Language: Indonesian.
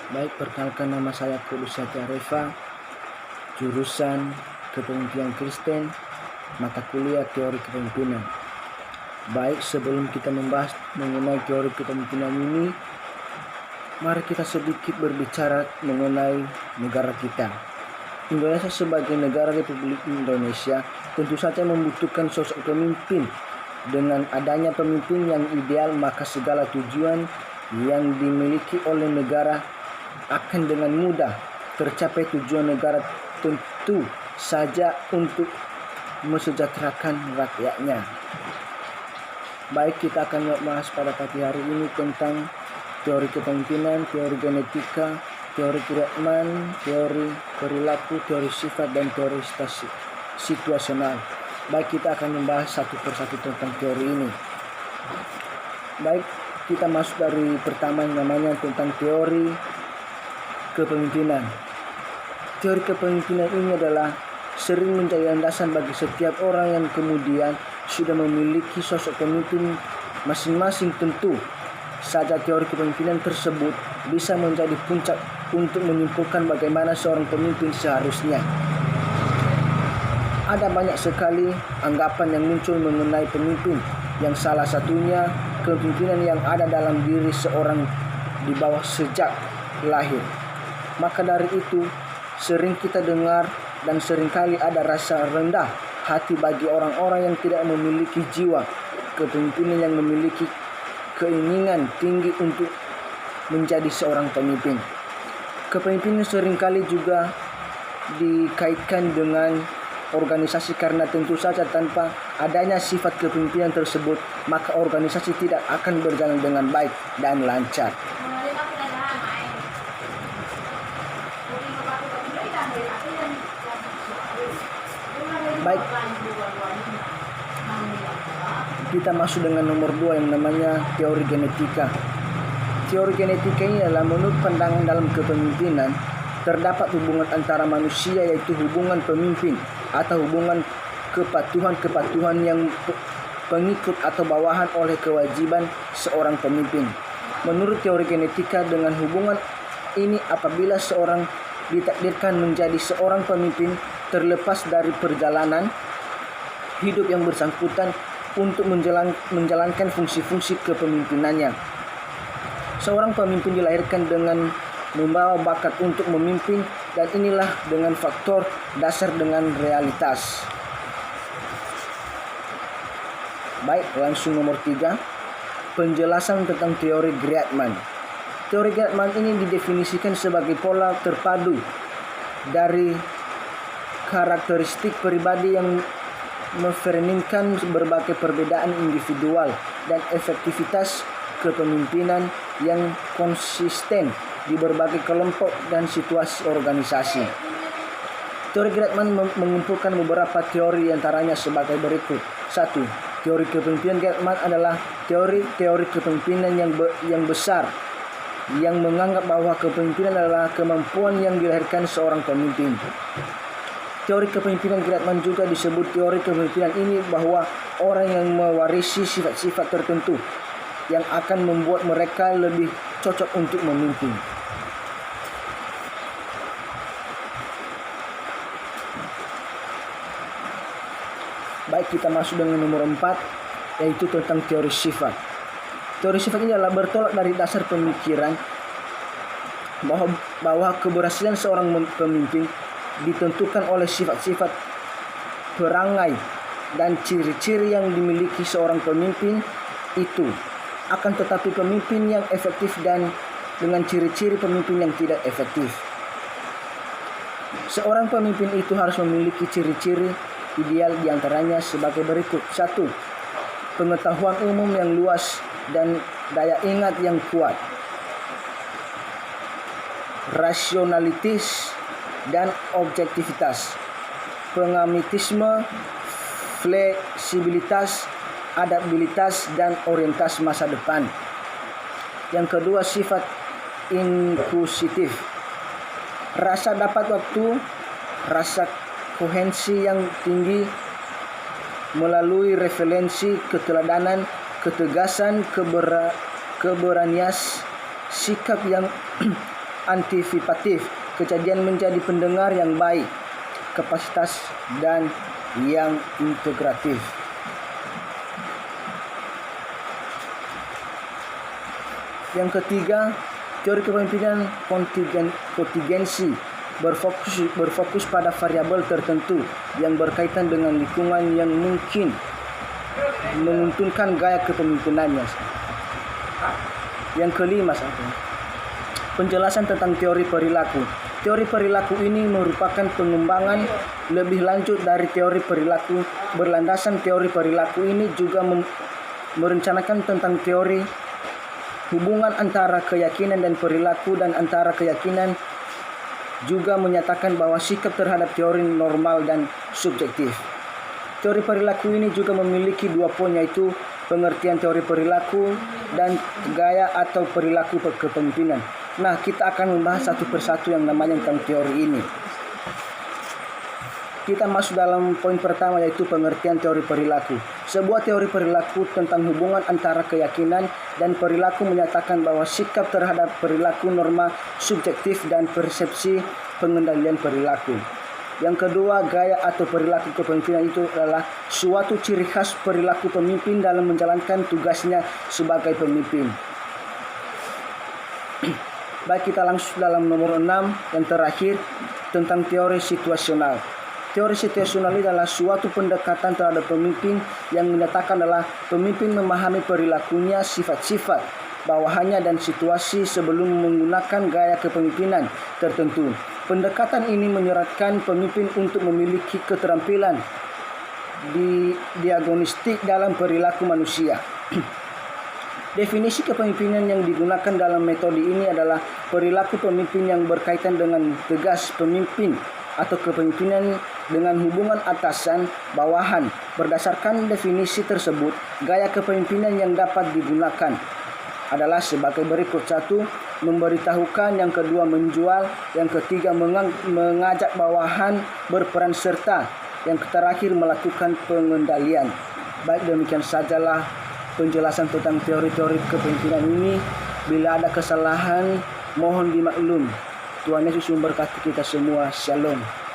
Baik, perkenalkan nama saya Kudus Satya Reva, jurusan Kepemimpinan Kristen, mata kuliah Teori Kepemimpinan. Baik, sebelum kita membahas mengenai teori kepemimpinan ini, mari kita sedikit berbicara mengenai negara kita. Indonesia sebagai negara Republik Indonesia tentu saja membutuhkan sosok pemimpin. Dengan adanya pemimpin yang ideal, maka segala tujuan yang dimiliki oleh negara akan dengan mudah tercapai. Tujuan negara tentu saja untuk mesejahterakan rakyatnya. Baik, kita akan membahas pada pagi hari ini tentang teori kepemimpinan, teori genetika, teori Gradman, teori perilaku, teori sifat, dan teori situasional. Baik, kita akan membahas satu persatu tentang teori ini. Baik, kita masuk dari pertama yang namanya tentang teori kepemimpinan. Teori kepemimpinan ini adalah sering menjadi landasan bagi setiap orang yang kemudian sudah memiliki sosok pemimpin masing-masing. Tentu saja teori kepemimpinan tersebut bisa menjadi puncak untuk menyimpulkan bagaimana seorang pemimpin seharusnya. Ada banyak sekali anggapan yang muncul mengenai pemimpin, yang salah satunya kepemimpinan yang ada dalam diri seorang di bawah sejak lahir. Maka dari itu sering kita dengar dan seringkali ada rasa rendah hati bagi orang-orang yang tidak memiliki jiwa kepemimpinan, yang memiliki keinginan tinggi untuk menjadi seorang pemimpin. Kepemimpinan seringkali juga dikaitkan dengan organisasi, karena tentu saja tanpa adanya sifat kepemimpinan tersebut, maka organisasi tidak akan berjalan dengan baik dan lancar. Baik, kita masuk dengan nomor 2 yang namanya teori genetika. Teori genetika ini adalah menurut pandangan dalam kepemimpinan terdapat hubungan antara manusia, yaitu hubungan pemimpin atau hubungan kepatuhan yang pengikut atau bawahan oleh kewajiban seorang pemimpin. Menurut teori genetika, dengan hubungan ini apabila seorang ditakdirkan menjadi seorang pemimpin, terlepas dari perjalanan hidup yang bersangkutan untuk menjalankan fungsi-fungsi kepemimpinannya. Seorang pemimpin dilahirkan dengan membawa bakat untuk memimpin, dan inilah dengan faktor dasar dengan realitas. Baik, langsung nomor 3, penjelasan tentang teori Gradman. Teori Gradman ini didefinisikan sebagai pola terpadu dari karakteristik pribadi yang memfirminkan berbagai perbedaan individual dan efektivitas kepemimpinan yang konsisten di berbagai kelompok dan situasi organisasi. Teori Gradman mengumpulkan beberapa teori, antaranya sebagai berikut. 1. Teori kepemimpinan Gradman adalah teori kepemimpinan yang besar, yang menganggap bahwa kepemimpinan adalah kemampuan yang dilahirkan seorang pemimpin. Teori kepemimpinan Gradman juga disebut teori kepemimpinan ini bahwa orang yang mewarisi sifat-sifat tertentu yang akan membuat mereka lebih cocok untuk memimpin. Baik, kita masuk dengan nomor 4, yaitu tentang teori sifat. Teori sifat ini adalah bertolak dari dasar pemikiran bahwa keberhasilan seorang pemimpin ditentukan oleh sifat-sifat, perangai, dan ciri-ciri yang dimiliki seorang pemimpin itu. Akan tetapi pemimpin yang efektif dan dengan ciri-ciri pemimpin yang tidak efektif. Seorang pemimpin itu harus memiliki ciri-ciri ideal, diantaranya sebagai berikut. 1. Pengetahuan umum yang luas dan daya ingat yang kuat. Rasionalitas dan objektivitas. Pragmatisme, fleksibilitas, adaptabilitas, dan orientasi masa depan. Yang kedua, sifat inklusif. Rasa dapat waktu, rasa koherensi yang tinggi melalui referensi, keteladanan, ketegasan, keberanian, sikap yang antisipatif, kejadian menjadi pendengar yang baik, kapasitas dan yang integratif. Yang ketiga, teori kepemimpinan kontingensi berfokus pada variabel tertentu yang berkaitan dengan lingkungan yang mungkin menguntungkan gaya kepemimpinannya. Yang kelima, penjelasan tentang teori perilaku. Teori perilaku ini merupakan pengembangan lebih lanjut dari teori perilaku. Berlandasan teori perilaku ini juga merencanakan tentang teori hubungan antara keyakinan dan perilaku, dan antara keyakinan juga menyatakan bahwa sikap terhadap teori normal dan subjektif. Teori perilaku ini juga memiliki 2 poin, yaitu pengertian teori perilaku dan gaya atau perilaku kepemimpinan. Nah, kita akan membahas satu persatu yang namanya tentang teori ini. Kita masuk dalam poin pertama, yaitu pengertian teori perilaku. Sebuah teori perilaku tentang hubungan antara keyakinan dan perilaku menyatakan bahwa sikap terhadap perilaku norma subjektif dan persepsi pengendalian perilaku. Yang kedua, gaya atau perilaku kepemimpinan itu adalah suatu ciri khas perilaku pemimpin dalam menjalankan tugasnya sebagai pemimpin. Baik, kita langsung dalam nomor 6 yang terakhir tentang teori situasional. Teori situasional adalah suatu pendekatan terhadap pemimpin yang menyatakan adalah pemimpin memahami perilakunya, sifat-sifat bawahannya dan situasi sebelum menggunakan gaya kepemimpinan tertentu. Pendekatan ini menyeratkan pemimpin untuk memiliki keterampilan diagnostik dalam perilaku manusia. Definisi kepemimpinan yang digunakan dalam metode ini adalah perilaku pemimpin yang berkaitan dengan tegas pemimpin atau kepemimpinan dengan hubungan atasan bawahan. Berdasarkan definisi tersebut, gaya kepemimpinan yang dapat digunakan adalah sebagai berikut: 1. Memberitahukan. Yang kedua, menjual. Yang ketiga, mengajak bawahan berperan serta. Yang terakhir, melakukan pengendalian. Baik, demikian sajalah penjelasan tentang teori-teori kepemimpinan ini. Bila ada kesalahan, mohon dimaklum. Tuhan Yesus memberkati kita semua. Shalom.